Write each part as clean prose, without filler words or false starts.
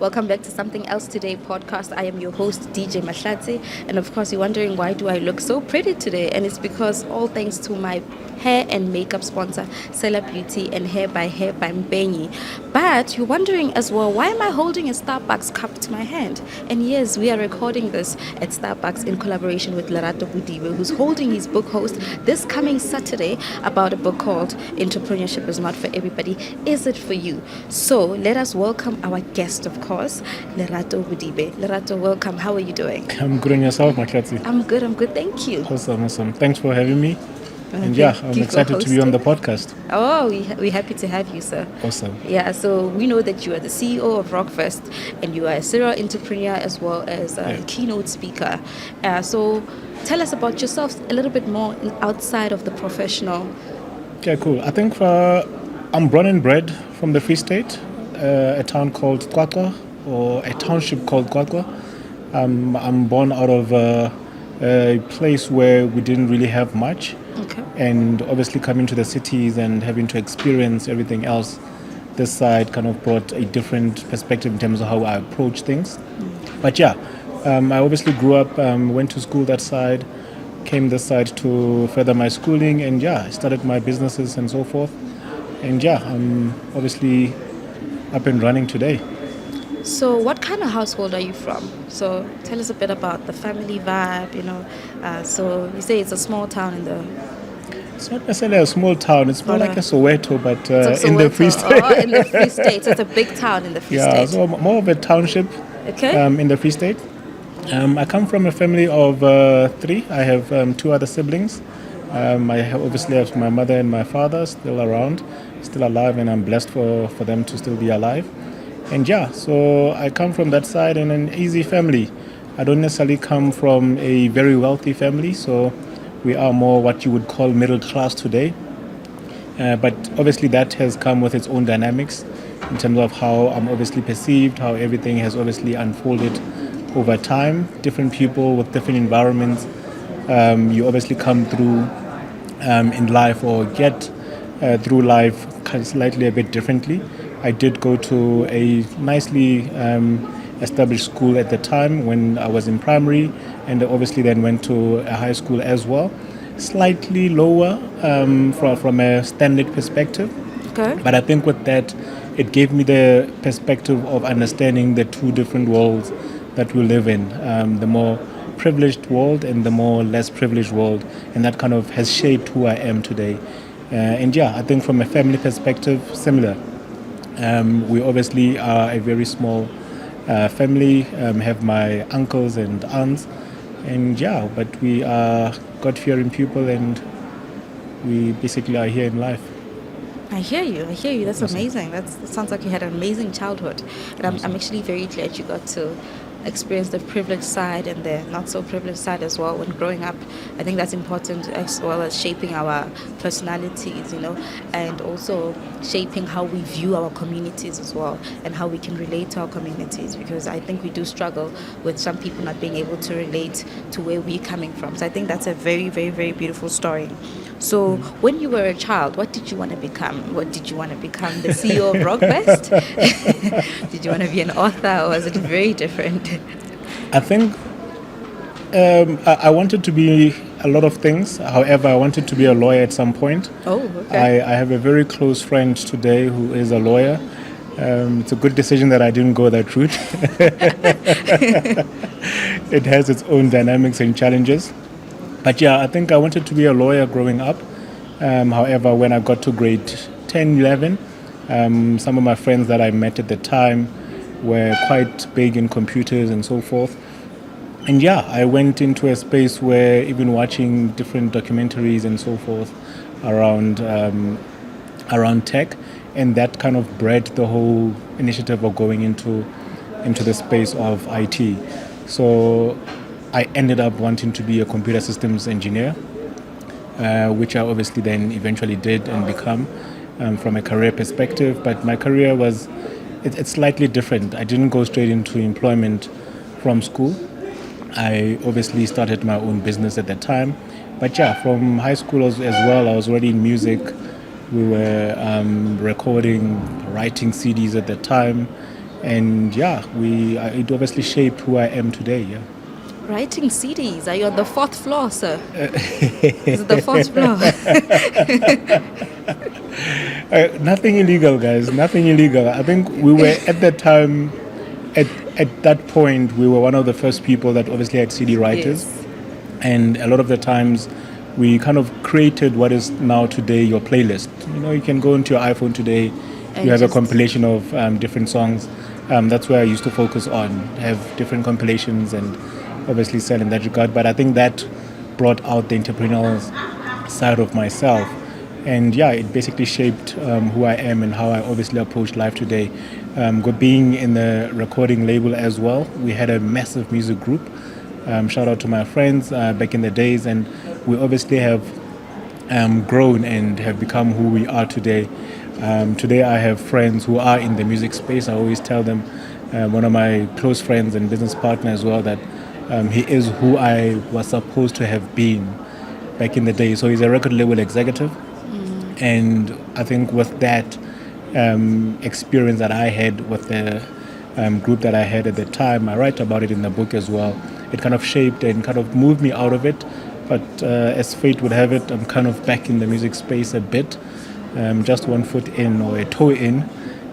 Welcome back to Something Else Today podcast. I am your host, DJ Mahlatsi. And of course, you're wondering why do I look so pretty today? And it's because all thanks to my hair and makeup sponsor, Sela Beauty and Hair by Mbenyi. But you're wondering as well, why am I holding a Starbucks cup to my hand? And yes, we are recording this at Starbucks in collaboration with Lerato Bodibe, who's holding his book host this coming Saturday about a book called Entrepreneurship is Not for Everybody. Is it for you? So let us welcome our guest, of course, Lerato Bodibe. Lerato, welcome. How are you doing? I'm good, and yourself, Mahlatsi? I'm good. Thank you. Awesome. Thanks for having me. And I'm excited to be on the podcast. Oh, we're happy to have you, sir. Awesome. Yeah, so we know that you are the CEO of ROCVEST and you are a serial entrepreneur as well as a keynote speaker. So tell us about yourself a little bit more outside of the professional. Okay, cool. I think I'm born and bred from the Free State, a town called Kwakwa, or a township called Kwakwa. I'm born out of a place where we didn't really have much. Okay. And obviously coming to the cities and having to experience everything else, this side kind of brought a different perspective in terms of how I approach things. But I obviously grew up, went to school that side, came this side to further my schooling, and I started my businesses and so forth. And I'm obviously up and running today. So what kind of household are you from? So tell us a bit about the family vibe, so you say it's a small town in the... It's not necessarily a small town, it's more like a Soweto, but in the Free State. In the Free State, so it's a big town in the Free State. Yeah, so more of a township in the Free State. I come from a family of 3. I have 2 other siblings. Obviously have my mother and my father still around, still alive, and I'm blessed for them to still be alive. And so I come from that side in an easy family. I don't necessarily come from a very wealthy family, so we are more what you would call middle class today. But obviously that has come with its own dynamics in terms of how I'm obviously perceived, how everything has obviously unfolded over time. Different people with different environments. You obviously come through in life or get through life kind of slightly a bit differently. I did go to a nicely established school at the time when I was in primary, and obviously then went to a high school as well. Slightly lower from a standard perspective. Okay. But I think with that, it gave me the perspective of understanding the 2 different worlds that we live in, the more privileged world and the more less privileged world, and that kind of has shaped who I am today. I think from a family perspective, similar. We obviously are a very small family, have my uncles and aunts, and but we are God-fearing people, and we basically are here in life. I hear you. That's amazing. That sounds like you had an amazing childhood. And I'm actually very glad you got to experience the privileged side and the not so privileged side as well when growing up. I think that's important, as well as shaping our personalities, and also shaping how we view our communities as well, and how we can relate to our communities, because I think we do struggle with some people not being able to relate to where we're coming from. So I think that's a very, very, very beautiful story. So when you were a child, what did you want to become? What did you want to become? The CEO of ROCVEST? Did you want to be an author, or was it very different? I think I wanted to be a lot of things. However, I wanted to be a lawyer at some point. Oh, okay. I have a very close friend today who is a lawyer. It's a good decision that I didn't go that route. It has its own dynamics and challenges. But I think I wanted to be a lawyer growing up. However, when I got to grade 10, 11, some of my friends that I met at the time were quite big in computers and so forth. And I went into a space where even watching different documentaries and so forth around tech, and that kind of bred the whole initiative of going into the space of IT. So I ended up wanting to be a computer systems engineer, which I obviously then eventually did and become from a career perspective. But my career it's slightly different. I didn't go straight into employment from school. I obviously started my own business at that time. But from high school as well, I was already in music. We were recording, writing CDs at that time. And yeah, it obviously shaped who I am today. Yeah. Writing CDs. Are you on the fourth floor, sir? Is it the fourth floor? Nothing illegal, guys. Nothing illegal. I think we were at that time, at that point, we were one of the first people that obviously had CD writers. Yes. And a lot of the times, we kind of created what is now today your playlist. You can go into your iPhone today, And you have a just- compilation of different songs. That's where I used to focus on, have different compilations and obviously sell in that regard. But I think that brought out the entrepreneurial side of myself. And yeah, it basically shaped who I am and how I obviously approach life today. Being in the recording label as well, we had a massive music group. Shout out to my friends back in the days, and we obviously have grown and have become who we are today. Today I have friends who are in the music space. I always tell them, one of my close friends and business partner as well, that he is who I was supposed to have been back in the day. So he's a record label executive. And I think with that experience that I had with the group that I had at the time, I write about it in the book as well. It kind of shaped and kind of moved me out of it. But as fate would have it, I'm kind of back in the music space a bit, just 1 foot in or a toe in.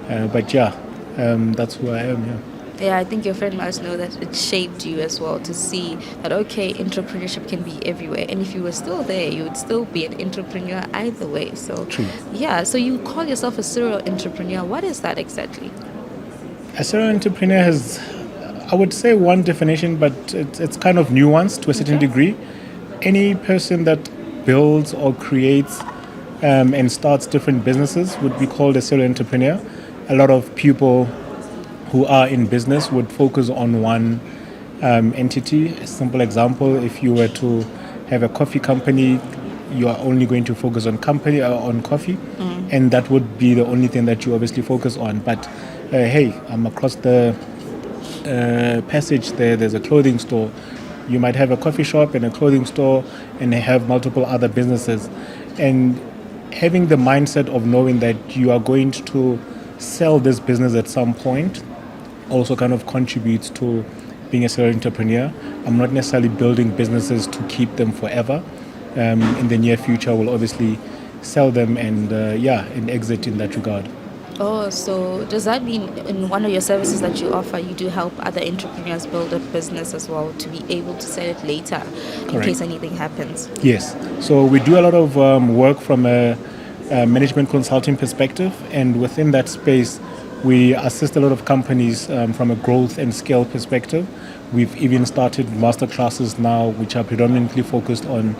But yeah, that's who I am, yeah. Yeah, I think your friend must know that it shaped you as well to see that, okay, entrepreneurship can be everywhere. And if you were still there, you would still be an entrepreneur either way. So, True. Yeah, so you call yourself a serial entrepreneur. What is that exactly? A serial entrepreneur has, I would say, one definition, but it's kind of nuanced to a certain degree. Any person that builds or creates and starts different businesses would be called a serial entrepreneur. A lot of people who are in business would focus on one entity. A simple example, if you were to have a coffee company, you are only going to focus on coffee, and that would be the only thing that you obviously focus on. But hey, I'm across the passage there's a clothing store. You might have a coffee shop and a clothing store, and they have multiple other businesses. And having the mindset of knowing that you are going to sell this business at some point also kind of contributes to being a serial entrepreneur. I'm not necessarily building businesses to keep them forever. In the near future, we'll obviously sell them and exit in that regard. Oh, so does that mean in one of your services that you offer, you do help other entrepreneurs build a business as well to be able to sell it later in Correct. case anything happens? Yes. So we do a lot of work from a management consulting perspective, and within that space, we assist a lot of companies from a growth and scale perspective. We've even started master classes now, which are predominantly focused on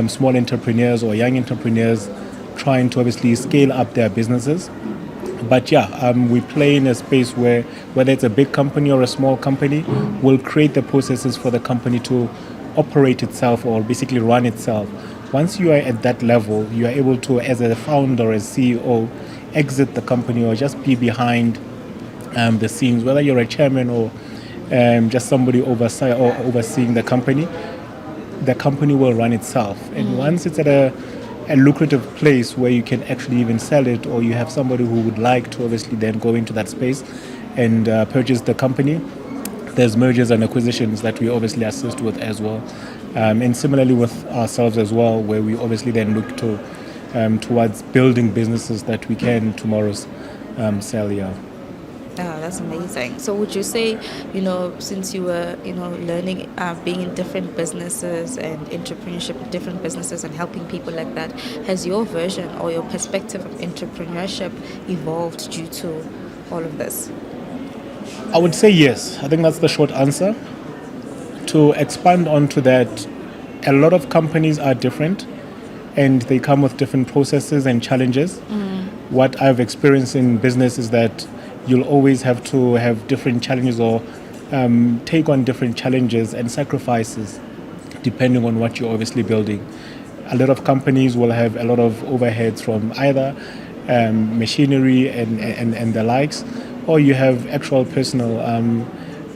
small entrepreneurs or young entrepreneurs trying to obviously scale up their businesses. But yeah, we play in a space where, whether it's a big company or a small company, we'll create the processes for the company to operate itself or basically run itself. Once you are at that level, you are able to, as a founder, as CEO, exit the company or just be behind the scenes, whether you're a chairman or just somebody overseeing the company will run itself. And once it's at a lucrative place where you can actually even sell it, or you have somebody who would like to obviously then go into that space and purchase the company, there's mergers and acquisitions that we obviously assist with as well. And similarly with ourselves as well, where we obviously then look to towards building businesses that we can tomorrow sell. Yeah. Oh, that's amazing. So would you say, since you were, learning, being in different businesses and entrepreneurship in different businesses and helping people like that, has your version or your perspective of entrepreneurship evolved due to all of this? I would say yes. I think that's the short answer. To expand onto that, a lot of companies are different and they come with different processes and challenges. What I've experienced in business is that you'll always have to have different challenges or take on different challenges and sacrifices depending on what you're obviously building. A lot of companies will have a lot of overheads from either machinery and the likes, or you have actual personal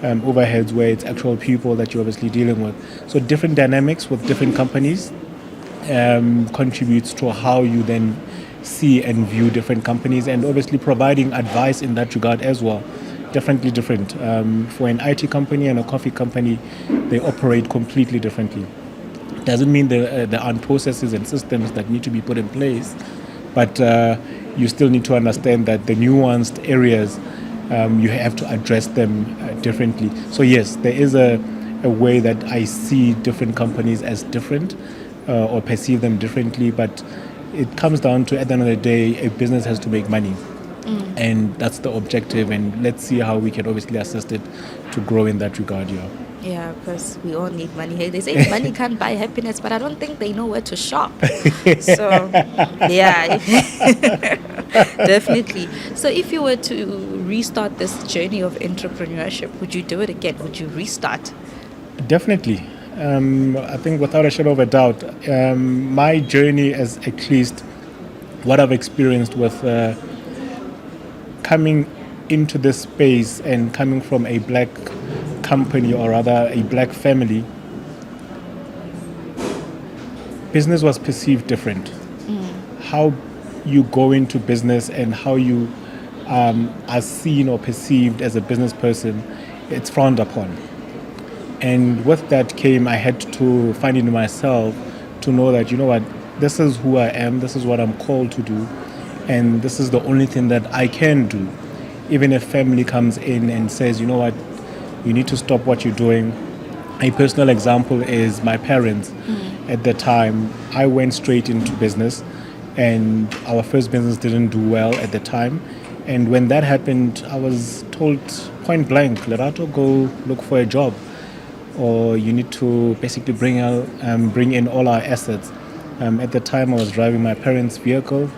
overheads where it's actual people that you're obviously dealing with. So different dynamics with different companies contributes to how you then see and view different companies, and obviously providing advice in that regard as well. definitely different. For an IT company and a coffee company, they operate completely differently. Doesn't mean there aren't processes and systems that need to be put in place, but you still need to understand that the nuanced areas, you have to address them differently. So yes, there is a way that I see different companies as different or perceive them differently, but it comes down to, at the end of the day, a business has to make money. And that's the objective, and let's see how we can obviously assist it to grow in that regard. Yeah, because we all need money. Hey, they say money can't buy happiness, but I don't think they know where to shop. So, yeah, definitely. So if you were to restart this journey of entrepreneurship, would you do it again? Would you restart? Definitely. I think without a shadow of a doubt, my journey as at least what I've experienced with coming into this space and coming from a black company, or rather a black family, business was perceived different. How you go into business and how you are seen or perceived as a business person, it's frowned upon. And with that came, I had to find in myself to know that, you know what, this is who I am, this is what I'm called to do, and this is the only thing that I can do. Even if family comes in and says, you know what, you need to stop what you're doing. A personal example is my parents. At the time, I went straight into business, and our first business didn't do well at the time. And when that happened, I was told point blank, Lerato, go look for a job, or you need to basically bring in all our assets. At the time, I was driving my parents' vehicle,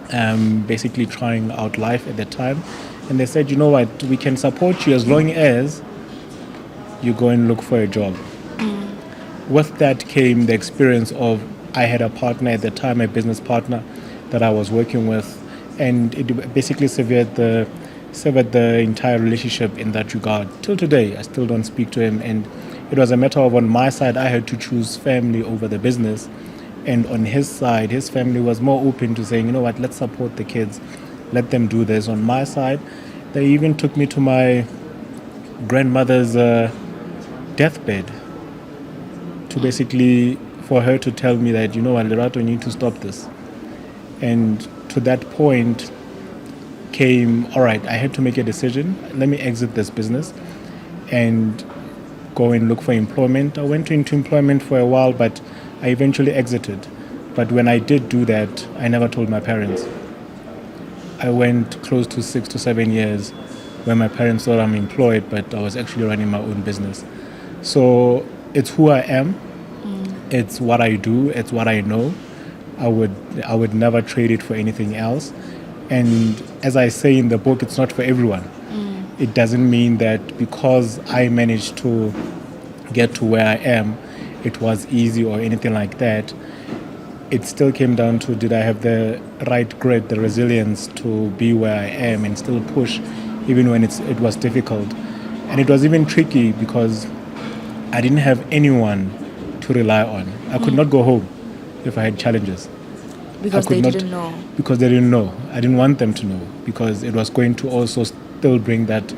basically trying out life at the time. And they said, you know what, we can support you as long as you go and look for a job. With that came the experience of, I had a partner at the time, a business partner that I was working with, and it basically severed the entire relationship in that regard. Till today, I still don't speak to him, and it was a matter of, on my side, I had to choose family over the business, and on his side, his family was more open to saying, you know what, let's support the kids, let them do this. On my side, they even took me to my grandmother's deathbed to basically, for her to tell me that, you know what, Lerato, you need to stop this. And to that point came, all right, I had to make a decision. Let me exit this business and go and look for employment. I went into employment for a while, but I eventually exited. But when I did do that, I never told my parents. I went close to 6 to 7 years where my parents thought I'm employed, but I was actually running my own business. So it's who I am. It's what I do. It's what I know. I would never trade it for anything else. And as I say in the book, it's not for everyone. It doesn't mean that because I managed to get to where I am, it was easy or anything like that. It still came down to, did I have the right grit, the resilience to be where I am and still push even when it was difficult. And it was even tricky because I didn't have anyone to rely on. I could not go home if I had challenges. Because they didn't know. Because they didn't know. I didn't want them to know, because it was going to also still bring that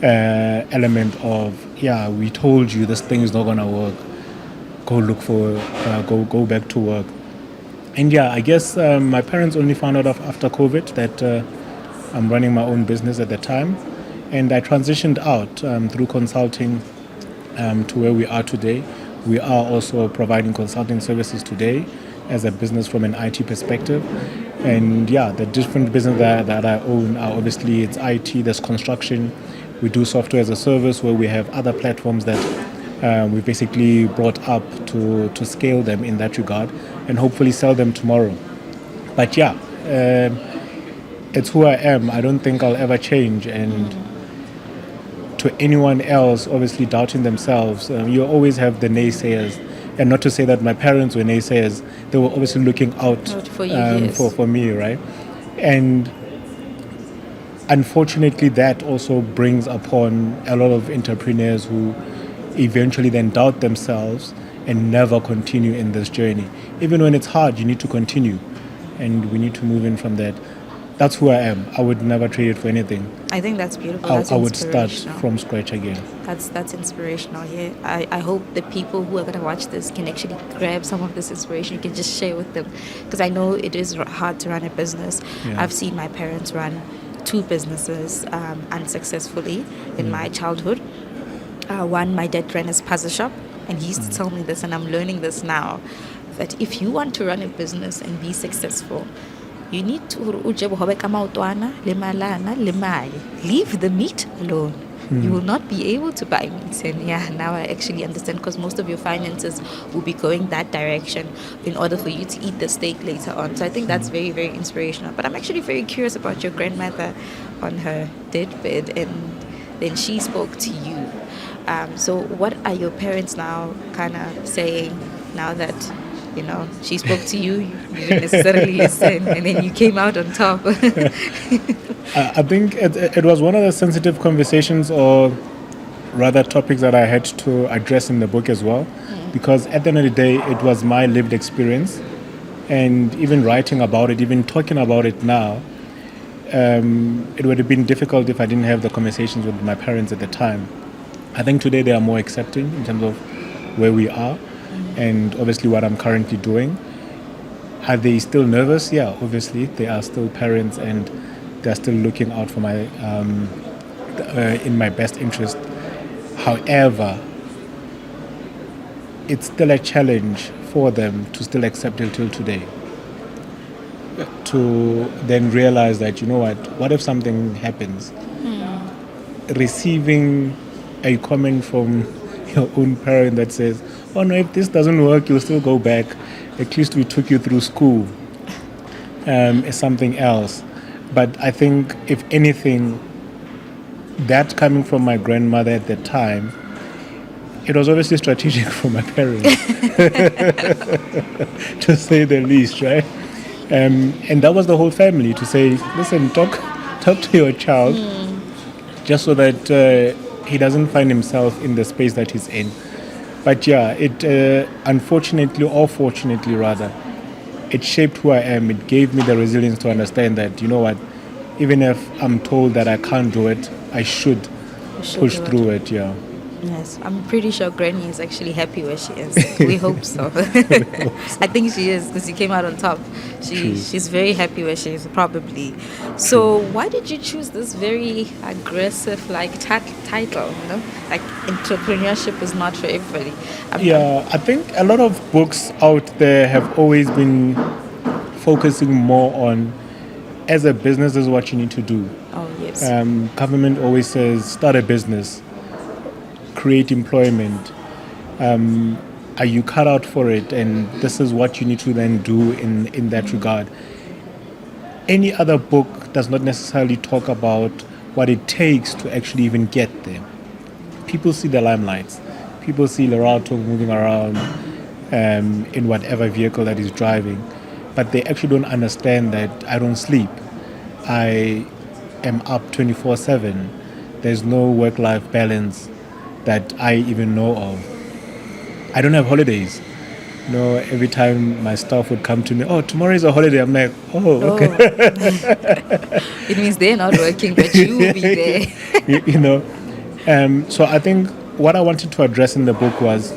element of, yeah, we told you this thing is not going to work. Go look for, go back to work. And yeah, I guess my parents only found out after COVID that I'm running my own business at the time. And I transitioned out through consulting to where we are today. We are also providing consulting services today as a business from an IT perspective. And yeah, the different business that I own are obviously, it's IT, there's construction. We do software as a service where we have other platforms that we basically brought up to scale them in that regard and hopefully sell them tomorrow. But yeah, it's who I am. I don't think I'll ever change. And to anyone else obviously doubting themselves, you always have the naysayers. And not to say that my parents were naysayers, they were obviously looking out for you, yes. for me, right? And unfortunately, that also brings upon a lot of entrepreneurs who eventually then doubt themselves and never continue in this journey. Even when it's hard, you need to continue, and we need to move in from that. that's who I am. I would never trade it for anything. I think that's beautiful. I would start from scratch again. That's inspirational. Yeah, I hope the people who are going to watch this can actually grab some of this inspiration. You can just share with them, because I know it is hard to run a business. Yeah. I've seen my parents run 2 businesses unsuccessfully in my childhood. One, my dad ran his puzzle shop, and he used to tell me this, and I'm learning this now, that if you want to run a business and be successful, you need to leave the meat alone. You will not be able to buy meat. And yeah, now I actually understand, because most of your finances will be going that direction in order for you to eat the steak later on. So I think that's very, very inspirational. But I'm actually very curious about your grandmother on her deathbed, and then she spoke to you. So what are your parents now kind of saying now that, she spoke to you, you didn't necessarily listen, and then you came out on top? I think it was one of the sensitive conversations, or rather topics, that I had to address in the book as well, because at the end of the day, it was my lived experience, and even writing about it, even talking about it now, it would have been difficult if I didn't have the conversations with my parents at the time. I think today they are more accepting in terms of where we are, and obviously what I'm currently doing. Are they still nervous? Yeah, obviously they are still parents, and they're still looking out for my in my best interest. However, it's still a challenge for them to still accept it till today. To then realize that, what if something happens? Receiving a comment from your own parent that says, oh no, if this doesn't work, you'll still go back. At least we took you through school. Is something else. But I think, if anything, that coming from my grandmother at the time, it was obviously strategic for my parents, to say the least, right? And that was the whole family, to say, listen, talk to your child, just so that he doesn't find himself in the space that he's in. But yeah, it unfortunately, or fortunately rather, it shaped who I am. It gave me the resilience to understand that, even if I'm told that I can't do it, I should push through it. Yeah. Yes, I'm pretty sure Granny is actually happy where she is. We hope so. I think she is, because she came out on top. She's very happy where she is, probably. So why did you choose this very aggressive title? Like, entrepreneurship is not for everybody. I think a lot of books out there have always been focusing more on, as a business, is what you need to do. Oh yes. Government always says, start a business, create employment. Are you cut out for it? And this is what you need to then do in that regard. Any other book does not necessarily talk about what it takes to actually even get there. People see the limelights. People see Lerato moving around in whatever vehicle that he's driving, but they actually don't understand that I don't sleep. I am up 24/7. There's no work-life balance that I even know of. I don't have holidays. Every time my staff would come to me, oh, tomorrow is a holiday. I'm like, oh, okay. It means they're not working, but you will be there. So I think what I wanted to address in the book was,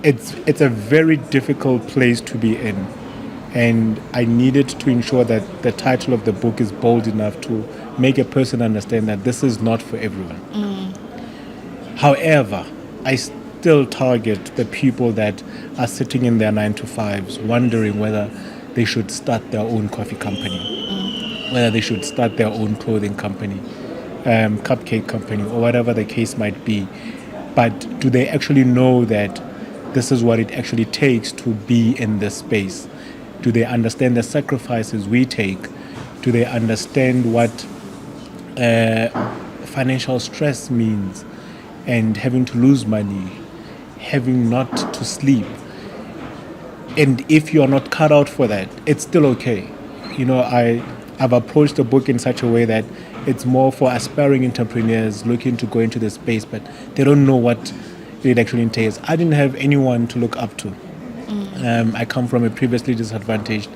it's a very difficult place to be in. And I needed to ensure that the title of the book is bold enough to make a person understand that this is not for everyone. However, I still target the people that are sitting in their 9-to-5s, wondering whether they should start their own coffee company, whether they should start their own clothing company, cupcake company, or whatever the case might be. But do they actually know that this is what it actually takes to be in this space? Do they understand the sacrifices we take? Do they understand what financial stress means, and having to lose money, having not to sleep? And if you're not cut out for that, it's still okay. I've approached the book in such a way that it's more for aspiring entrepreneurs looking to go into the space, but they don't know what it actually entails. I didn't have anyone to look up to. I come from a previously disadvantaged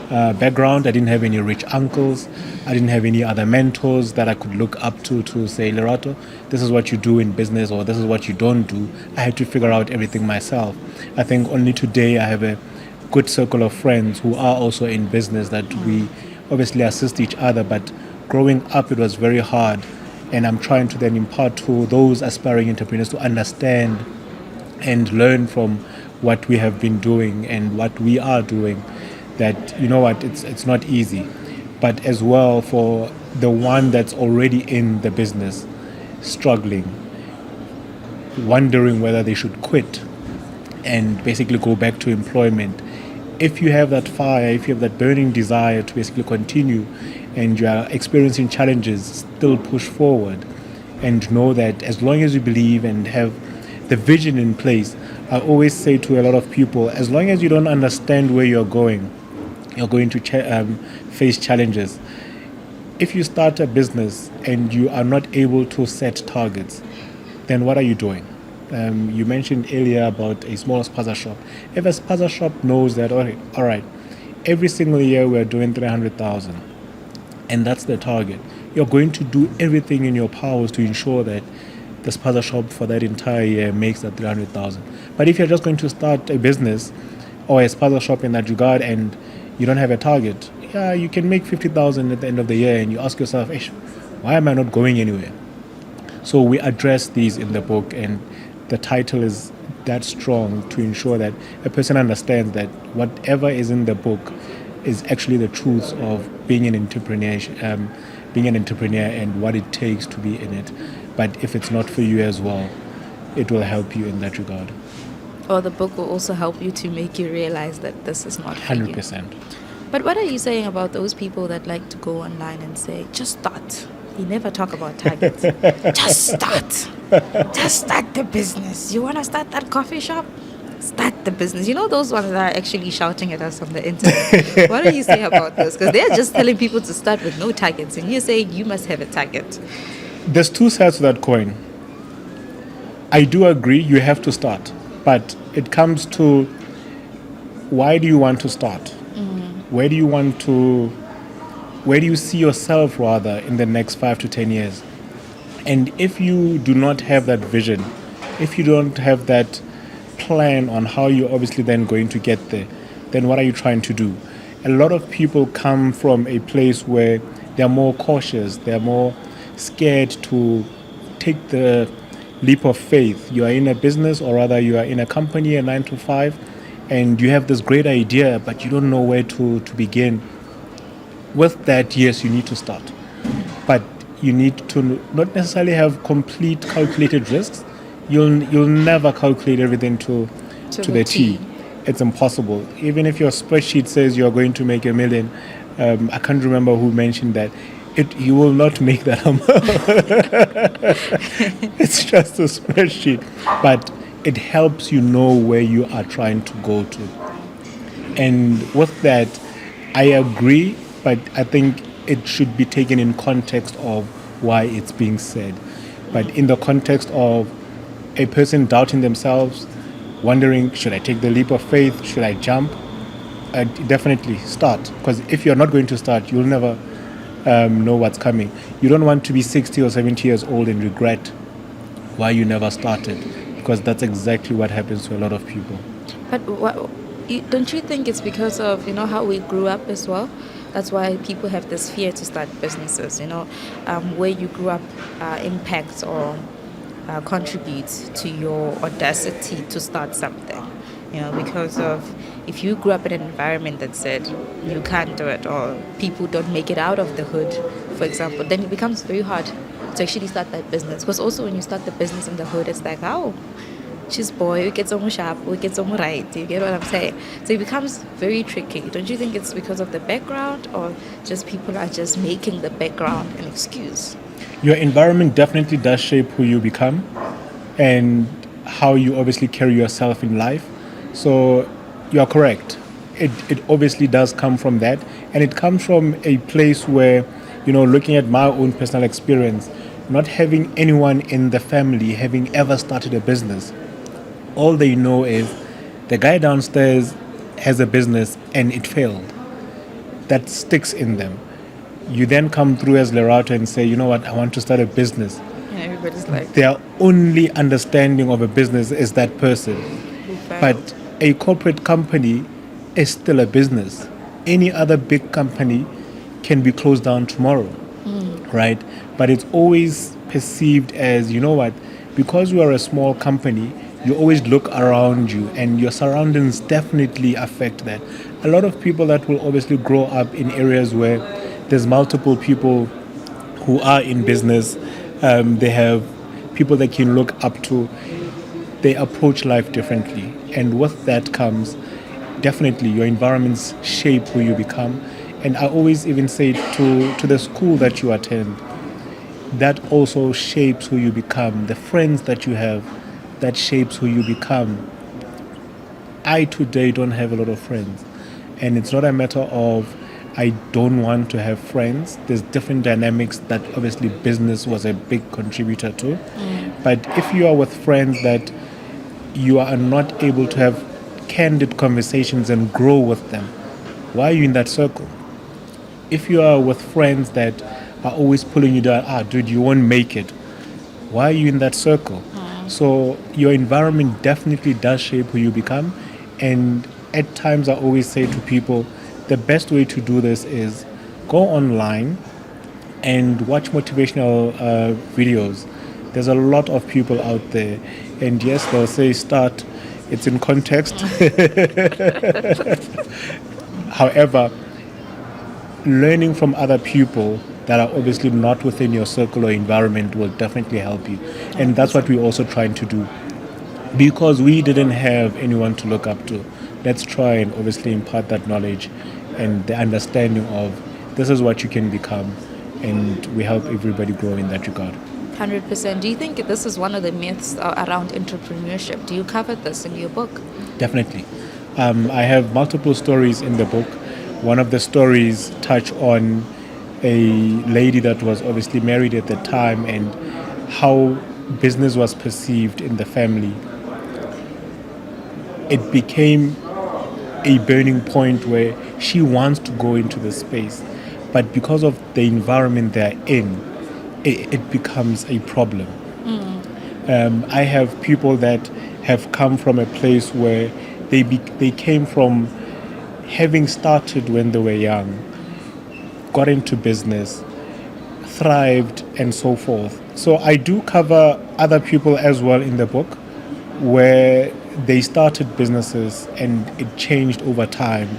background. I didn't have any rich uncles. I didn't have any other mentors that I could look up to say, Lerato, this is what you do in business, or this is what you don't do. I had to figure out everything myself. I think only today I have a good circle of friends who are also in business that we obviously assist each other, but growing up it was very hard, and I'm trying to then impart to those aspiring entrepreneurs to understand and learn from what we have been doing and what we are doing, that you know what, it's not easy. But as well, for the one that's already in the business, struggling, wondering whether they should quit and basically go back to employment, if you have that fire, if you have that burning desire to basically continue and you are experiencing challenges, still push forward and know that as long as you believe and have the vision in place. I always say to a lot of people, as long as you don't understand where you're going to face challenges. If you start a business and you are not able to set targets, then what are you doing? You mentioned earlier about a small spaza shop. If a spaza shop knows that, all right, every single year we're doing 300,000, and that's the target, you're going to do everything in your powers to ensure that the spaza shop for that entire year makes that 300,000. But if you're just going to start a business or a spaza shop in that regard and you don't have a target, yeah, you can make 50,000 at the end of the year, and you ask yourself, why am I not going anywhere? So we address these in the book, and the title is that strong to ensure that a person understands that whatever is in the book is actually the truth of being an entrepreneur, and what it takes to be in it. But if it's not for you as well, it will help you in that regard. Or the book will also help you to make you realize that this is not for 100%. you. But what are you saying about those people that like to go online and say, just start? You never talk about targets. Just start. Just start the business. You want to start that coffee shop? Start the business. You know those ones that are actually shouting at us on the internet. What do you say about those? Because they're just telling people to start with no targets, and you're saying you must have a target. There's two sides to that coin. I do agree you have to start, but it comes to why do you want to start? Where do you see yourself rather in the next 5 to 10 years? And if you do not have that vision, if you don't have that plan on how you're obviously then going to get there, then what are you trying to do? A lot of people come from a place where they're more cautious, they're more scared to take the leap of faith. You are in a business, or rather you are in a company, a 9 to 5, and you have this great idea, but you don't know where to begin. With that, yes, you need to start. But you need to not necessarily have complete calculated risks. You'll never calculate everything to the T. It's impossible. Even if your spreadsheet says you're going to make $1 million, I can't remember who mentioned that. You will not make that amount. It's just a spreadsheet. But it helps you know where you are trying to go to. And with that, I agree, but I think it should be taken in context of why it's being said. But in the context of a person doubting themselves, wondering, should I take the leap of faith? Should I jump? Definitely start. Because if you're not going to start, you'll never know what's coming. You don't want to be 60 or 70 years old and regret why you never started, because that's exactly what happens to a lot of people. But don't you think it's because of how we grew up as well? That's why people have this fear to start businesses. Where you grew up impacts or contributes to your audacity to start something. Because of, if you grew up in an environment that said you can't do it, or people don't make it out of the hood, for example, then it becomes very hard to actually start that business. Because also when you start the business in the hood, it's like, she's boy, we get so sharp, we get so right. You get what I'm saying? So it becomes very tricky. Don't you think it's because of the background, or just people are just making the background an excuse? Your environment definitely does shape who you become and how you obviously carry yourself in life. So you're correct. It obviously does come from that, and it comes from a place where, looking at my own personal experience, not having anyone in the family having ever started a business. All they know is the guy downstairs has a business and it failed. that sticks in them. You then come through as Lerato and say, you know what, I want to start a business. Yeah, everybody's like, their only understanding of a business is that person. But a corporate company is still a business. Any other big company can be closed down tomorrow, right? But it's always perceived as, you know what, because you are a small company, you always look around you, and your surroundings definitely affect that. A lot of people that will obviously grow up in areas where there's multiple people who are in business, they have people they can look up to, they approach life differently. And with that comes definitely your environments shape who you become. And I always even say to the school that you attend, that also shapes who you become. The friends that you have, that shapes who you become. I today don't have a lot of friends. And it's not a matter of I don't want to have friends. There's different dynamics that obviously business was a big contributor to. But if you are with friends that you are not able to have candid conversations and grow with them, why are you in that circle? If you are with friends that are always pulling you down, dude, you won't make it, why are you in that circle? So your environment definitely does shape who you become. And at times I always say to people, the best way to do this is go online and watch motivational videos. There's a lot of people out there, and yes, they'll say start, it's in context. However, learning from other people that are obviously not within your circle or environment will definitely help you. And that's what we're also trying to do. Because we didn't have anyone to look up to, let's try and obviously impart that knowledge and the understanding of this is what you can become, and we help everybody grow in that regard. 100%. Do you think this is one of the myths around entrepreneurship? Do you cover this in your book? Definitely. I have multiple stories in the book. One of the stories touch on a lady that was obviously married at the time and how business was perceived in the family. It became a burning point where she wants to go into the space, but because of the environment they're in, it becomes a problem. I have people that have come from a place where they came from having started when they were young, got into business, thrived, and so forth. So I do cover other people as well in the book where they started businesses and it changed over time,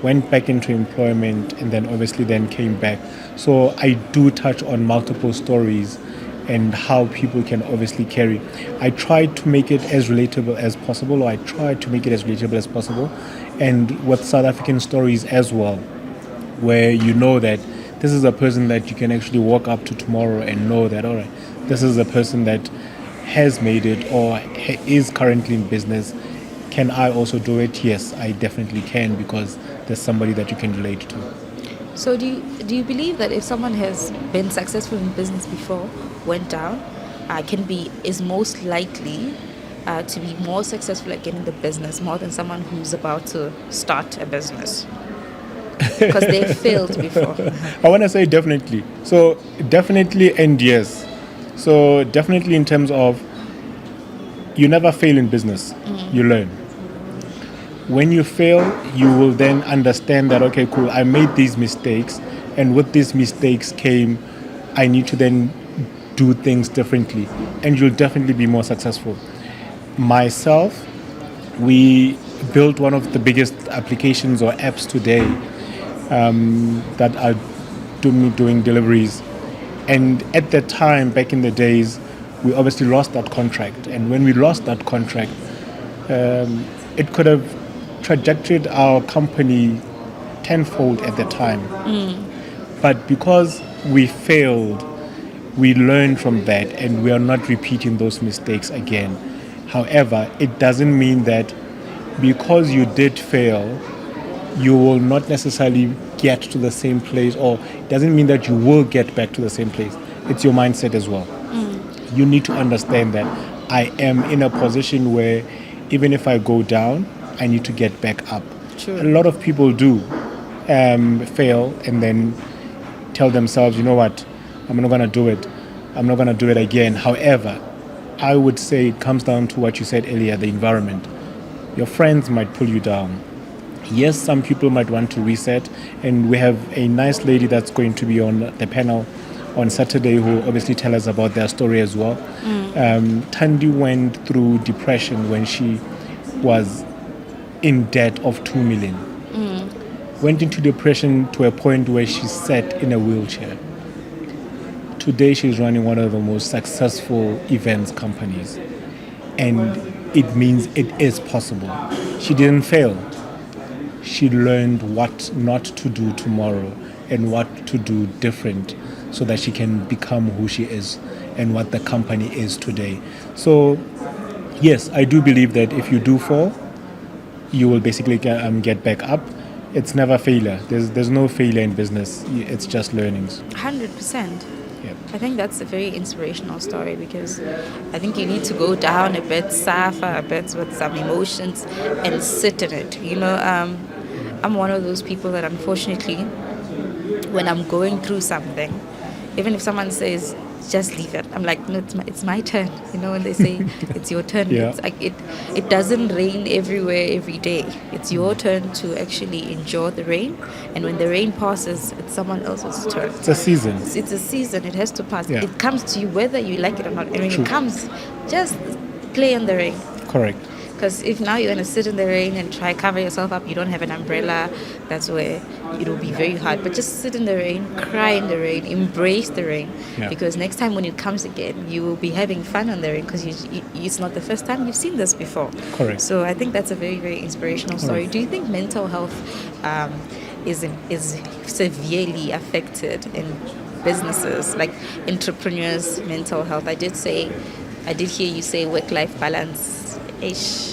went back into employment, and then obviously then came back. So I do touch on multiple stories and how people can obviously carry. I try to make it as relatable as possible, and with South African stories as well, where you know that this is a person that you can actually walk up to tomorrow and know that, all right, this is a person that has made it or is currently in business. Can I also do it? Yes, I definitely can, because there's somebody that you can relate to. So do you believe that if someone has been successful in business before, went down, is most likely to be more successful again in the business more than someone who's about to start a business? Because they failed before. I want to say definitely. So definitely and yes. So definitely in terms of you never fail in business, you learn. When you fail, you will then understand that, okay, cool, I made these mistakes, and with these mistakes came, I need to then do things differently, and you'll definitely be more successful. Myself, we built one of the biggest applications or apps today that are doing deliveries. And at that time, back in the days, we obviously lost that contract. And when we lost that contract, it could have trajectoried our company tenfold at the time. But because we failed, we learned from that, and we are not repeating those mistakes again. However, it doesn't mean that because you did fail, you will not necessarily get to the same place, or it doesn't mean that you will get back to the same place. It's your mindset as well. You need to understand that I am in a position where even if I go down, I need to get back up. True. A lot of people do. fail and then tell themselves, you know what, I'm not going to do it. I'm not going to do it again. However, I would say it comes down to what you said earlier, the environment. Your friends might pull you down. Yes, some people might want to reset, and we have a nice lady that's going to be on the panel on Saturday who obviously tell us about their story as well. Thandi went through depression when she was in debt of 2 million. Went into depression to a point where she sat in a wheelchair. Today she's running one of the most successful events companies, and it means it is possible. She didn't fail. She learned what not to do tomorrow and what to do different so that she can become who she is and what the company is today. So yes, I do believe that if you do fall, you will basically get back up. It's never failure. There's no failure in business. It's just learnings. 100%. Yep. I think that's a very inspirational story because I think you need to go down a bit, suffer a bit with some emotions and sit in it. I'm one of those people that unfortunately, when I'm going through something, even if someone says, just leave it, I'm like, no, it's my turn. When they say it's your turn, Yeah. it's like it doesn't rain everywhere every day. It's your turn to actually enjoy the rain, and when the rain passes, it's someone else's turn. It's a season. It's a season. It has to pass. Yeah. It comes to you whether you like it or not. And when True. it comes, just play in the rain. Correct. Because if now you're going to sit in the rain and try cover yourself up, you don't have an umbrella, that's where it'll be very hard. But just sit in the rain, cry in the rain, embrace the rain. Yeah. Because next time when it comes again, you will be having fun on the rain because it's not the first time you've seen this before. Correct. So I think that's a very, very inspirational story. Correct. Do you think mental health is severely affected in businesses, like entrepreneurs' mental health? I did hear you say work-life balance-ish.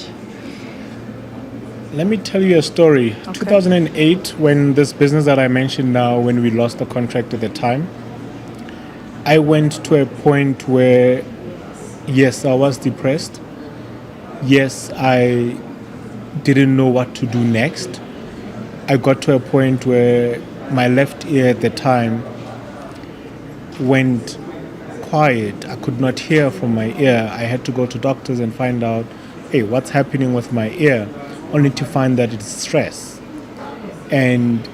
Let me tell you a story. Okay. 2008, when this business that I mentioned now, when we lost the contract at the time, I went to a point where, yes, I was depressed. Yes, I didn't know what to do next. I got to a point where my left ear at the time went quiet. I could not hear from my ear. I had to go to doctors and find out, hey, what's happening with my ear? Only to find that it's stress. And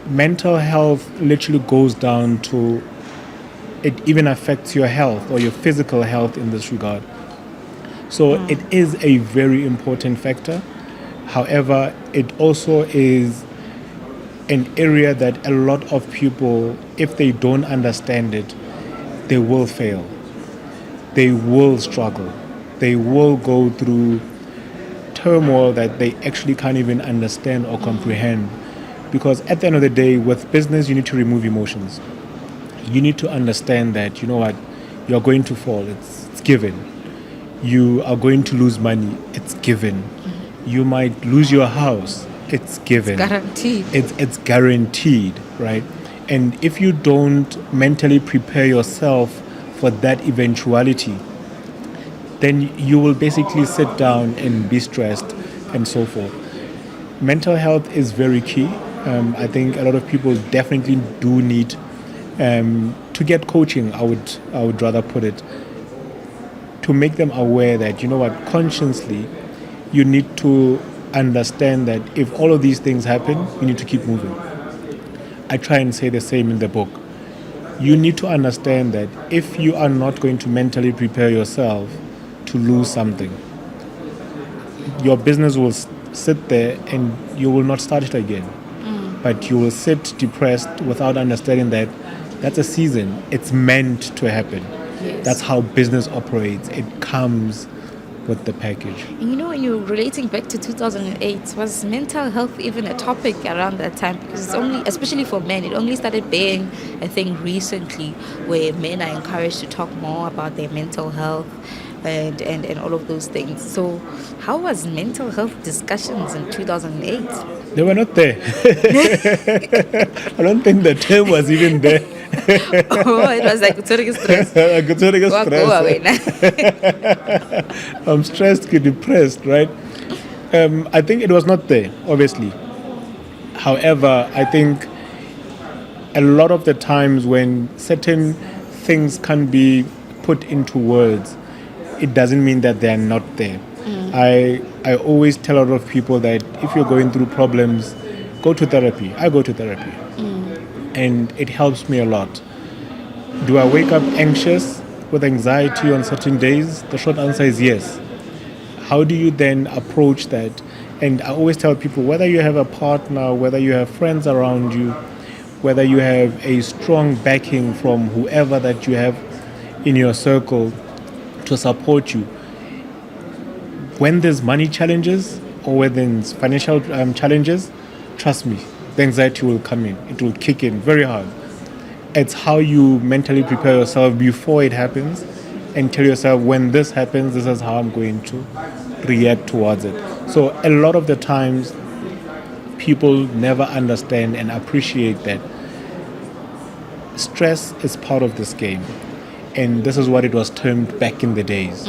mental health literally goes down to, it even affects your health or your physical health in this regard. So it is a very important factor. However, it also is an area that a lot of people, if they don't understand it, they will fail. They will struggle. They will go through turmoil that they actually can't even understand or comprehend. Because at the end of the day, with business, you need to remove emotions. You need to understand that, you know what, you're going to fall. It's given. You are going to lose money. It's given. You might lose your house. It's given. It's guaranteed. It's guaranteed, right? And if you don't mentally prepare yourself for that eventuality, then you will basically sit down and be stressed and so forth. Mental health is very key. I think a lot of people definitely do need to get coaching, I would rather put it, to make them aware that, you know what, consciously, you need to understand that if all of these things happen, you need to keep moving. I try and say the same in the book. You need to understand that if you are not going to mentally prepare yourself to lose something, your business will sit there and you will not start it again. But you will sit depressed without understanding that that's a season. It's meant to happen. Yes. That's how business operates. It comes with the package. And when you're relating back to 2008, was mental health even a topic around that time? Because it's only, especially for men, it only started being a thing recently where men are encouraged to talk more about their mental health and all of those things. So how was mental health discussions in 2008? They were not there. I don't think the term was even there. Oh, it was like stress. I'm stressed, depressed, right? I think it was not there, obviously. However, I think a lot of the times when certain things can be put into words, it doesn't mean that they're not there. I always tell a lot of people that if you're going through problems, go to therapy. I go to therapy. And it helps me a lot. Do I wake up anxious with anxiety on certain days? The short answer is yes. How do you then approach that? And I always tell people, whether you have a partner, whether you have friends around you, whether you have a strong backing from whoever that you have in your circle to support you, when there's money challenges or when there's financial challenges, trust me, the anxiety will come in. It will kick in very hard. It's how you mentally prepare yourself before it happens and tell yourself, when this happens, this is how I'm going to react towards it. So a lot of the times, people never understand and appreciate that stress is part of this game. And this is what it was termed back in the days.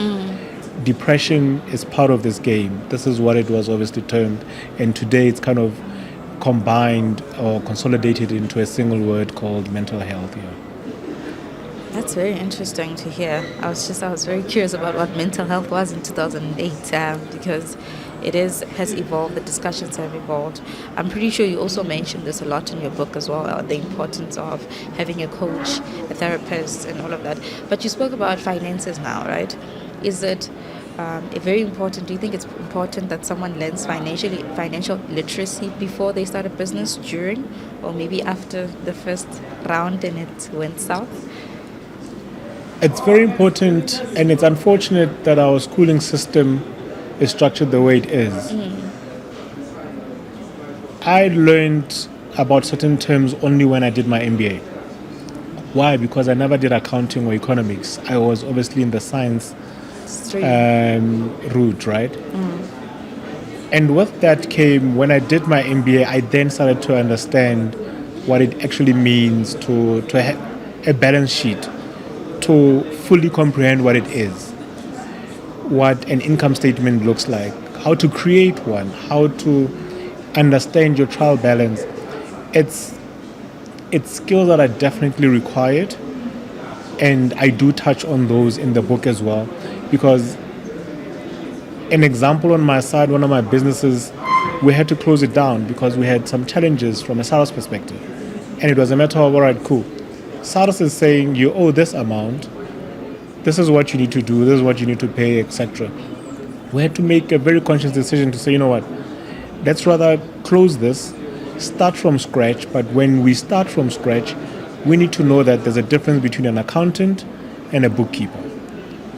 Depression is part of this game. This is what it was obviously termed. And today it's kind of combined or consolidated into a single word called mental health. Yeah. That's very interesting to hear. I was very curious about what mental health was in 2008 because has evolved, the discussions have evolved. I'm pretty sure you also mentioned this a lot in your book as well, the importance of having a coach, a therapist, and all of that. But you spoke about finances now, right? Is it very important? Do you think it's important that someone learns financial literacy before they start a business, during, or maybe after the first round and it went south? It's very important, and it's unfortunate that our schooling system is structured the way it is. I learned about certain terms only when I did my MBA. Why? Because I never did accounting or economics. I was obviously in the science route, right? And with that came, when I did my MBA, I then started to understand what it actually means to have a balance sheet, to fully comprehend what it is, what an income statement looks like, how to create one, how to understand your trial balance. It's skills that are definitely required, and I do touch on those in the book as well, because an example on my side, one of my businesses, we had to close it down because we had some challenges from a sales perspective, and it was a matter of, all right, cool, SARS is saying you owe this amount, this is what you need to do, this is what you need to pay, etc. We had to make a very conscious decision to say, you know what, let's rather close this, start from scratch. But when we start from scratch, we need to know that there's a difference between an accountant and a bookkeeper.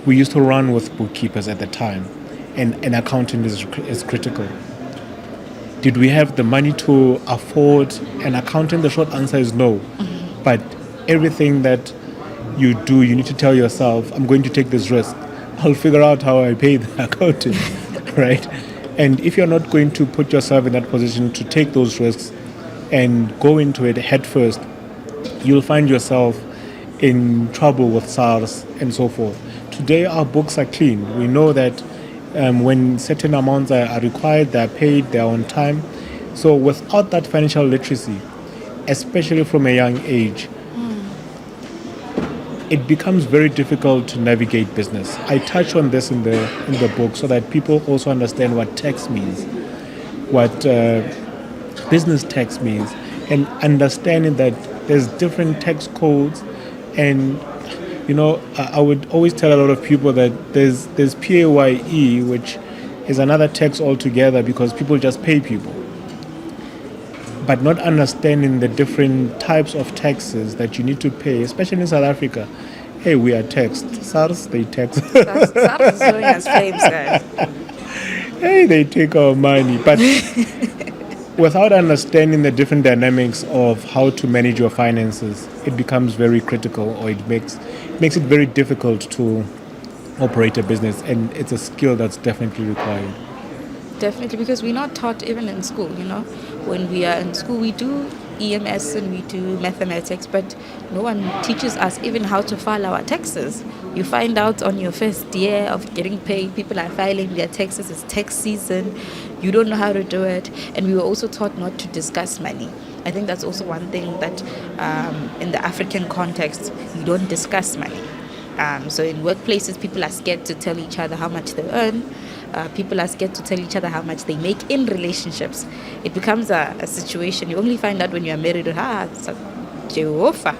We used to run with bookkeepers at the time, and an accountant is critical. Did we have the money to afford an accountant? The short answer is no. But everything that you do, you need to tell yourself, I'm going to take this risk. I'll figure out how I pay the accountant, right? And if you're not going to put yourself in that position to take those risks and go into it head first, you'll find yourself in trouble with SARS and so forth. Today, our books are clean. We know that when certain amounts are required, they're paid, they're on time. So without that financial literacy, especially from a young age, it becomes very difficult to navigate business. I touch on this in the book so that people also understand what tax means, what business tax means, and understanding that there's different tax codes. And I would always tell a lot of people that there's PAYE, which is another tax altogether, because people just pay people. But not understanding the different types of taxes that you need to pay, especially in South Africa. Hey, we are taxed. SARS, they tax. SARS is doing us favors, guys. Hey, they take our money. But without understanding the different dynamics of how to manage your finances, it becomes very critical, or it makes it very difficult to operate a business. And it's a skill that's definitely required. Definitely, because we're not taught even in school, When we are in school, we do EMS and we do mathematics, but no one teaches us even how to file our taxes. You find out on your first year of getting paid, people are filing their taxes. It's tax season. you don't know how to do it. And we were also taught not to discuss money. I think that's also one thing that in the African context, you don't discuss money. So in workplaces, people are scared to tell each other how much they earn. People are scared to tell each other how much they make in relationships. It becomes a situation. You only find out when you are married. Jehovah,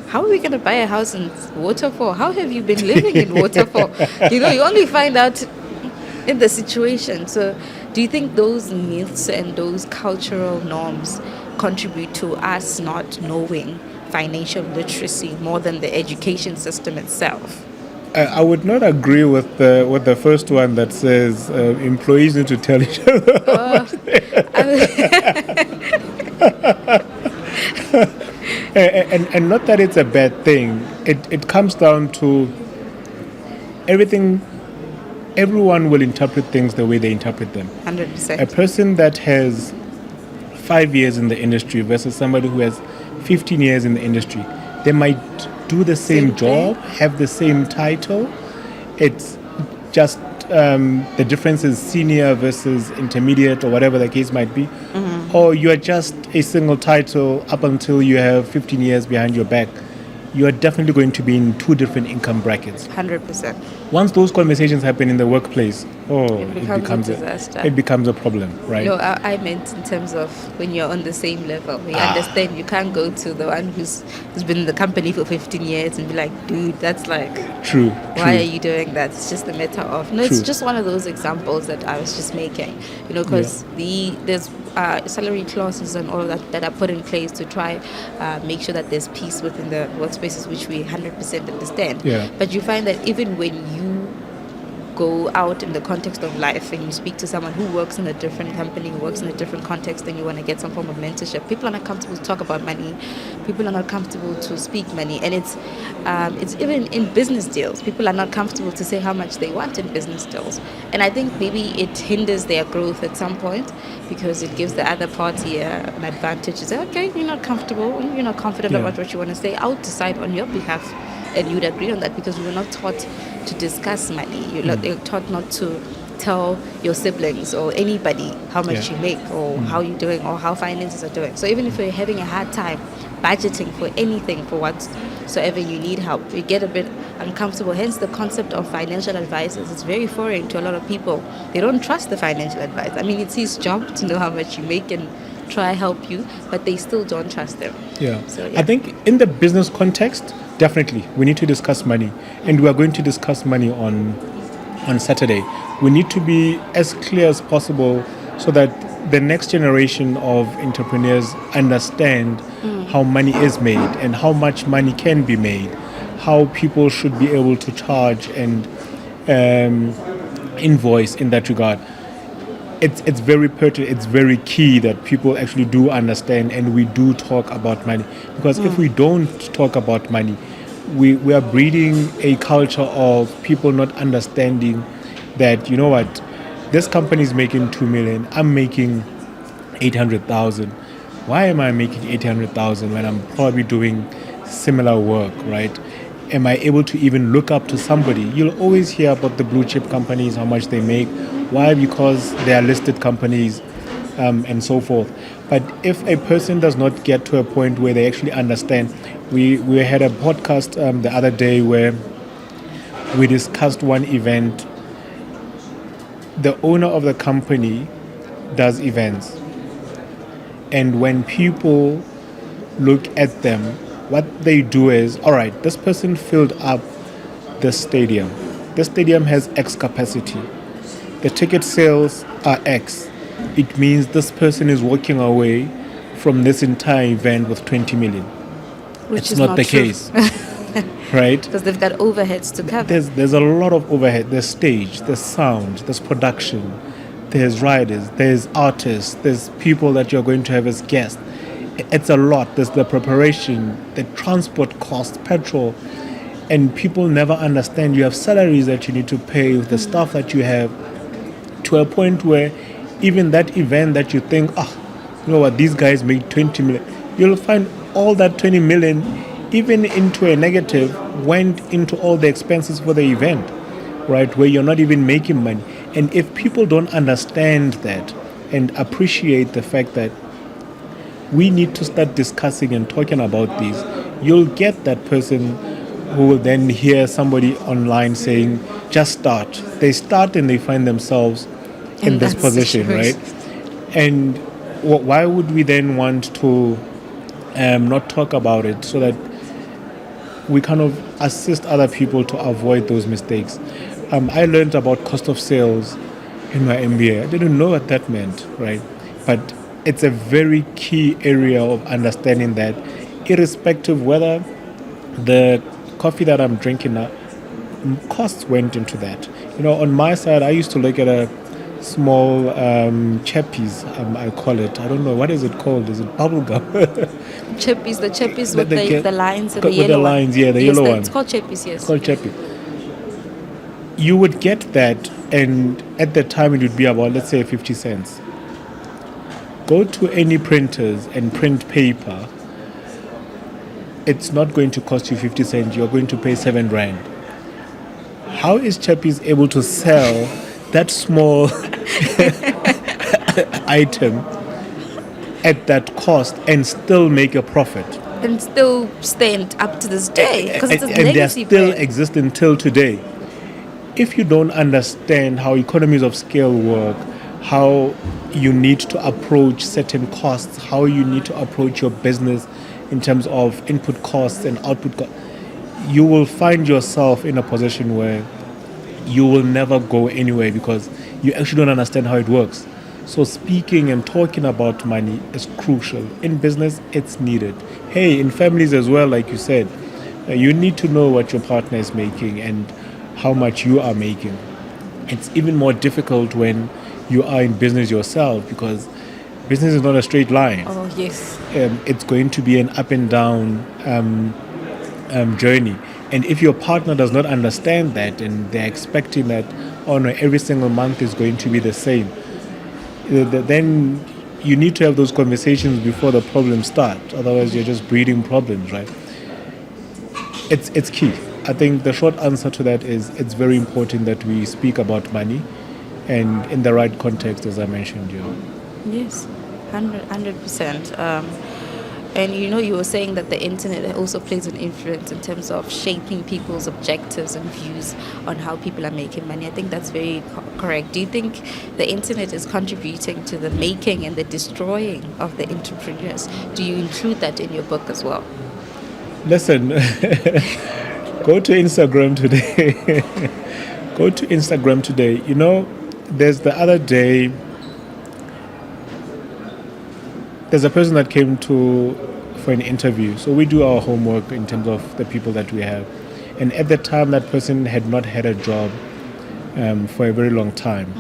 how are we going to buy a house in Waterfall? How have you been living in Waterfall? You only find out in the situation. So do you think those myths and those cultural norms contribute to us not knowing financial literacy more than the education system itself? I would not agree with the first one that says employees need to tell each other. And not that it's a bad thing. It comes down to everyone will interpret things the way they interpret them. 100%. A person that has 5 years in the industry versus somebody who has 15 years in the industry, they might do the same job, have the same title. It's just the difference is senior versus intermediate or whatever the case might be. Mm-hmm. Or you are just a single title up until you have 15 years behind your back. You are definitely going to be in two different income brackets. 100%. Once those conversations happen in the workplace, it becomes a disaster. It becomes a problem, right? No, I meant in terms of when you're on the same level. You understand you can't go to the one who's been in the company for 15 years and be like, dude, that's like... True. Why are you doing that? It's just a matter of... No, it's just one of those examples that I was just making. Because there's salary clauses and all of that are put in place to try make sure that there's peace within the workspaces, which we 100% understand. Yeah. But you find that even when you go out in the context of life and you speak to someone who works in a different company, who works in a different context, and you want to get some form of mentorship, people are not comfortable to talk about money. People are not comfortable to speak money. And it's even in business deals. People are not comfortable to say how much they want in business deals. And I think maybe it hinders their growth at some point because it gives the other party an advantage to say, okay, you're not comfortable, you're not confident about what you want to say, I'll decide on your behalf. And you'd agree on that because we were not taught to discuss money. You're taught not to tell your siblings or anybody how much you make or how you're doing or how finances are doing. So even if you're having a hard time budgeting for anything, for whatsoever you need help, you get a bit uncomfortable. Hence the concept of financial advisors is very foreign to a lot of people. They don't trust the financial advisor. I mean, it's his job to know how much you make and try help you, but they still don't trust them. So, I think in the business context, definitely we need to discuss money, and we are going to discuss money on Saturday. We need to be as clear as possible so that the next generation of entrepreneurs understand how money is made and how much money can be made, how people should be able to charge and invoice in that regard. It's very pertinent, it's very key that people actually do understand and we do talk about money. Because if we don't talk about money, we are breeding a culture of people not understanding that, you know what, this company is making 2 million, I'm making 800,000. Why am I making 800,000 when I'm probably doing similar work, right? Am I able to even look up to somebody? You'll always hear about the blue chip companies, how much they make. Why? Because they are listed companies and so forth. But if a person does not get to a point where they actually understand, we had a podcast the other day where we discussed one event. The owner of the company does events. And when people look at them, what they do is, all right, this person filled up the stadium. The stadium has X capacity. The ticket sales are X. It means this person is walking away from this entire event with 20 million. Which it's is not the true. case. Right? Because they've got overheads to cover. There's a lot of overhead. There's stage, there's sound, there's production, there's riders, there's artists, there's people that you're going to have as guests. It's a lot. There's the preparation, the transport cost, petrol, and people never understand. You have salaries that you need to pay, the staff that you have, to a point where even that event that you think, you know what, these guys make 20 million, you'll find all that 20 million, even into a negative, went into all the expenses for the event, right, where you're not even making money. And if people don't understand that and appreciate the fact that we need to start discussing and talking about these, you'll get that person who will then hear somebody online saying, just start. They start and they find themselves in this position, right? And why would we then want to not talk about it so that we kind of assist other people to avoid those mistakes? I learned about cost of sales in my MBA. I didn't know what that meant, right? But it's a very key area of understanding that, irrespective whether the coffee that I'm drinking now, costs went into that. On my side, I used to look at a small chappies, I call it. I don't know, what is it called? Is it bubble gum? Chappies, the chappies with the lines and the yellow with the lines, one. Yeah, the yellow one. It's called chappies, yes. It's called chappies. You would get that, and at the time it would be about, let's say, 50 cents. Go to any printers and print paper. It's not going to cost you 50 cents. You're going to pay 7 rand. How is Chappies able to sell that small item at that cost and still make a profit? And still stand up to this day, because it's a legacy and they're still brand. Exist until today. If you don't understand how economies of scale work, how you need to approach certain costs, how you need to approach your business in terms of input costs and output costs, you will find yourself in a position where you will never go anywhere because you actually don't understand how it works. So speaking and talking about money is crucial. In business, it's needed. Hey, in families as well, like you said, you need to know what your partner is making and how much you are making. It's even more difficult when you are in business yourself, because business is not a straight line. Oh, yes. It's going to be an up and down journey. And if your partner does not understand that and they're expecting that, oh no, every single month is going to be the same, then you need to have those conversations before the problems start. Otherwise, you're just breeding problems, right? It's key. I think the short answer to that is it's very important that we speak about money and in the right context, as I mentioned. Yes, 100%. And you were saying that the internet also plays an influence in terms of shaping people's objectives and views on how people are making money. I think that's very correct. Do you think the internet is contributing to the making and the destroying of the entrepreneurs? Do you include that in your book as well? Listen, go to Instagram today. Go to Instagram today. There's the other day, there's a person that came for an interview. So we do our homework in terms of the people that we have. And at the time, that person had not had a job for a very long time.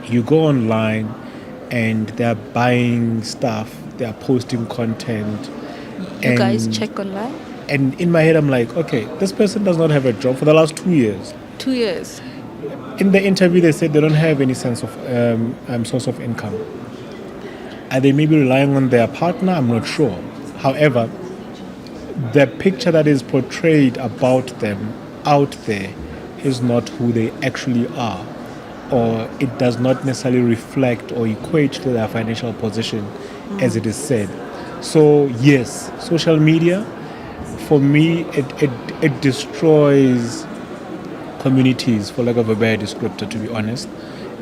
You go online and they're buying stuff, they're posting content. You guys check online? And in my head, I'm like, okay, this person does not have a job for the last 2 years. 2 years. In the interview, they said they don't have any sense of source of income. Are they maybe relying on their partner? I'm not sure. However, the picture that is portrayed about them out there is not who they actually are, or it does not necessarily reflect or equate to their financial position as it is said. So yes, social media, for me, it destroys communities, for lack of a better descriptor, to be honest,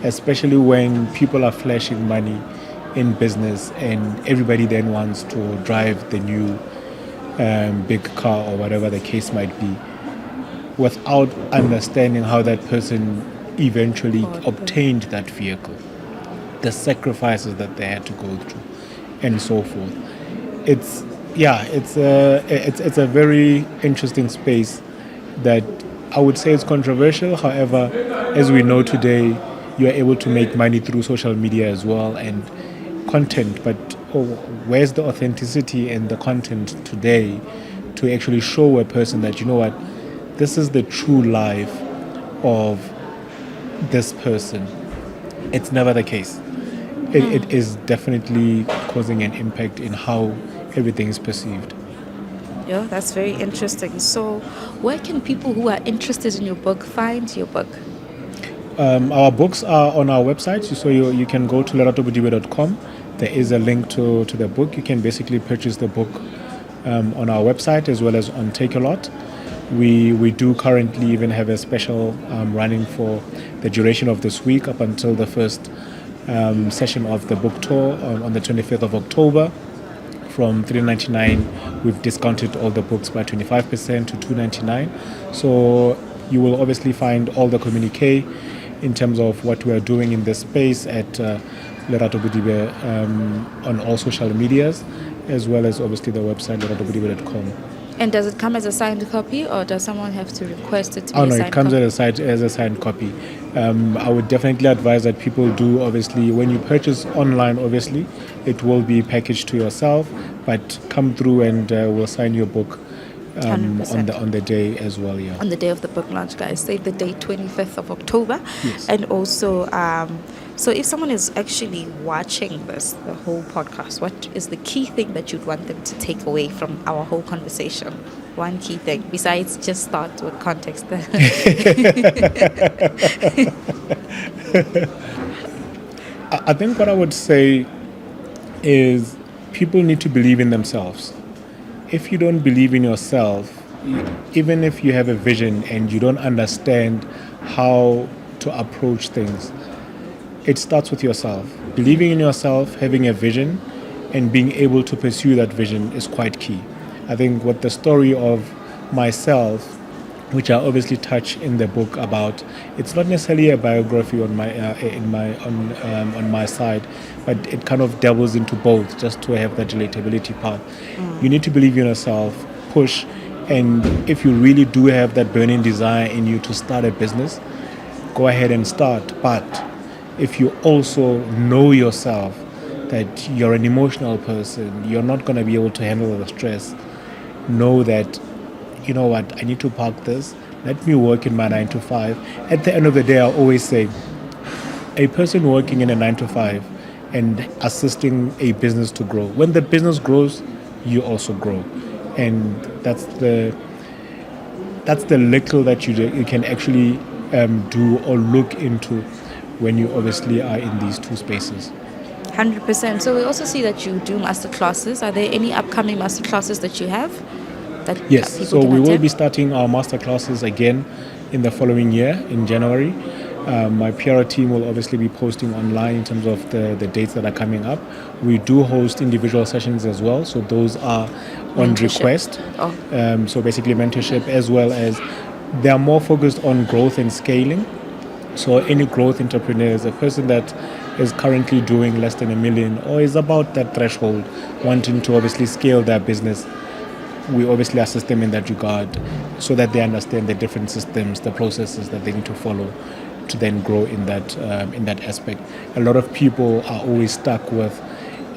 especially when people are flashing money in business and everybody then wants to drive the new big car or whatever the case might be, without understanding how that person eventually obtained that vehicle, the sacrifices that they had to go through, and so forth. It's a very interesting space that I would say is controversial. However, as we know today, you are able to make money through social media as well and content. But where's the authenticity in the content today to actually show a person that, this is the true life of this person? It's never the case. It is definitely causing an impact in how everything is perceived. Yeah, that's very interesting. So where can people who are interested in your book find your book? Our books are on our website, so you can go to leratobodibe.com. There is a link to the book. You can basically purchase the book on our website as well as on Takealot. We do currently even have a special running for the duration of this week up until the first session of the book tour on the 25th of October. From $3.99, we've discounted all the books by 25% to $2.99. So you will obviously find all the communique in terms of what we are doing in this space at Lerato Bodibe on all social medias, as well as obviously the website leratobodibe.com. And does it come as a signed copy, or does someone have to request it to be a signed copy? Oh no, it comes as a signed copy. I would definitely advise that people do, obviously, when you purchase online, obviously, it will be packaged to yourself, but come through and we'll sign your book on the day as well. Yeah. On the day of the book launch, guys. Save the date, 25th of October. Yes. And also, so if someone is actually watching the whole podcast, what is the key thing that you'd want them to take away from our whole conversation? One key thing, besides just start with context. I think what I would say is people need to believe in themselves. If you don't believe in yourself, even if you have a vision and you don't understand how to approach things, it starts with yourself. Believing in yourself, having a vision, and being able to pursue that vision is quite key. I think what the story of myself, which I obviously touch in the book about, it's not necessarily a biography on my side, but it kind of dabbles into both just to have that relatability part. You need to believe in yourself, push, and if you really do have that burning desire in you to start a business, go ahead and start. But if you also know yourself that you're an emotional person, you're not going to be able to handle the stress, know that, you know what, I need to park this, let me work in my 9 to 5. At the end of the day, I always say, a person working in a 9 to 5 and assisting a business to grow, when the business grows, you also grow. And that's the little that you can actually do or look into when you obviously are in these two spaces. 100%. So we also see that you do master classes. Are there any upcoming master classes that you have? Yes, so we will be starting our master classes again in the following year in January. My PR team will obviously be posting online in terms of the dates that are coming up. We do host individual sessions as well, so those are on request. So basically mentorship, as well as they are more focused on growth and scaling. So any growth entrepreneurs, a person that is currently doing less than $1 million or is about that threshold, wanting to obviously scale their business, we obviously assist them in that regard so that they understand the different systems, the processes that they need to follow to then grow in that aspect. A lot of people are always stuck with,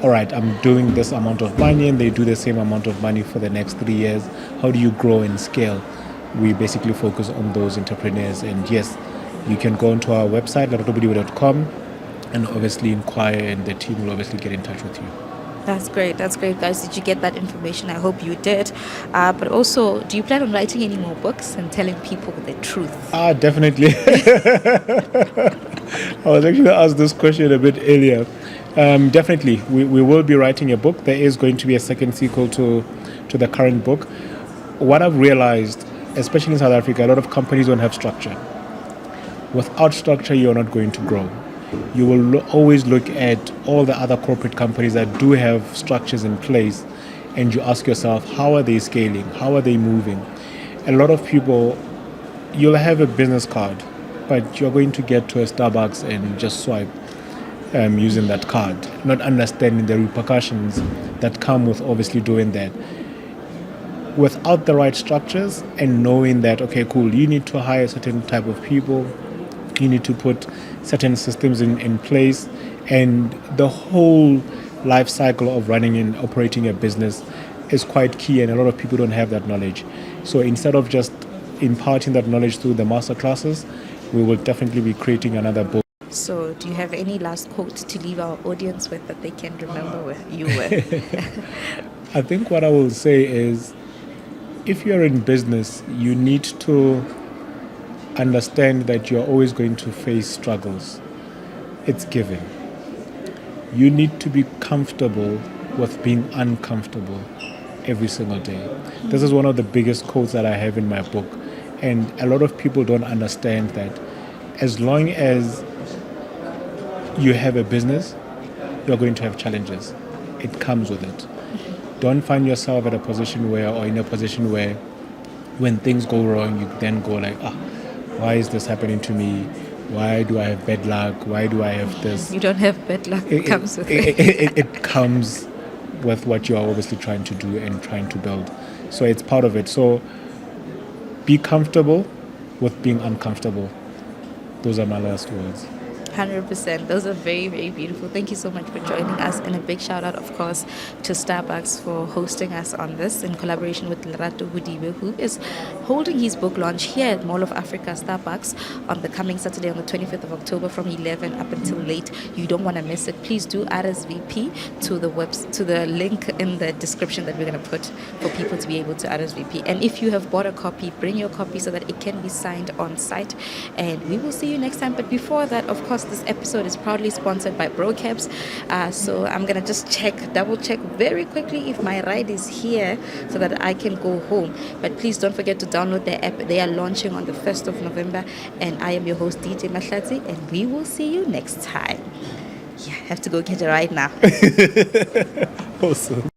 all right, I'm doing this amount of money and they do the same amount of money for the next 3 years. How do you grow and scale? We basically focus on those entrepreneurs. And yes, you can go onto our website, leratobodibe.com, and obviously inquire, and the team will obviously get in touch with you. That's great, guys. Did you get that information? I hope you did. But also, do you plan on writing any more books and telling people the truth? Definitely. I was actually asked this question a bit earlier. Definitely, we will be writing a book. There is going to be a second sequel to the current book. What I've realized, especially in South Africa, a lot of companies don't have structure. Without structure, you're not going to grow. You will always look at all the other corporate companies that do have structures in place, and you ask yourself, how are they scaling? How are they moving? A lot of people, you'll have a business card, but you're going to get to a Starbucks and just swipe using that card, not understanding the repercussions that come with obviously doing that. Without the right structures and knowing that, okay, cool, you need to hire a certain type of people, you need to put certain systems in place, and the whole life cycle of running and operating a business is quite key, and a lot of people don't have that knowledge. So instead of just imparting that knowledge through the master classes, we will definitely be creating another book. So do you have any last quotes to leave our audience with that they can remember you with? I think what I will say is, if you're in business, you need to understand that you're always going to face struggles. It's given. You need to be comfortable with being uncomfortable every single day. This is one of the biggest quotes that I have in my book. And a lot of people don't understand that as long as you have a business, you're going to have challenges. It comes with it. Don't find yourself at a position where, or in a position where when things go wrong, you then go like, why is this happening to me? Why do I have bad luck? Why do I have this? You don't have bad luck. It comes with it. It comes with what you are obviously trying to do and trying to build. So it's part of it. So be comfortable with being uncomfortable. Those are my last words. 100%. Those are very, very beautiful. Thank you so much for joining us. And a big shout out, of course, to Starbucks for hosting us on this in collaboration with Lerato Bodibe, who is holding his book launch here at Mall of Africa, Starbucks, on the coming Saturday on the 25th of October from 11 up until late. You don't want to miss it. Please do RSVP to the link in the description that we're going to put for people to be able to RSVP. And if you have bought a copy, bring your copy so that it can be signed on site. And we will see you next time. But before that, of course, this episode is proudly sponsored by Brocabs. So I'm going to just double check very quickly if my ride is here so that I can go home. But please don't forget to download their app. They are launching on the 1st of November. And I am your host, DJ Mahlatsi, and we will see you next time. Yeah, I have to go get a ride now. Awesome.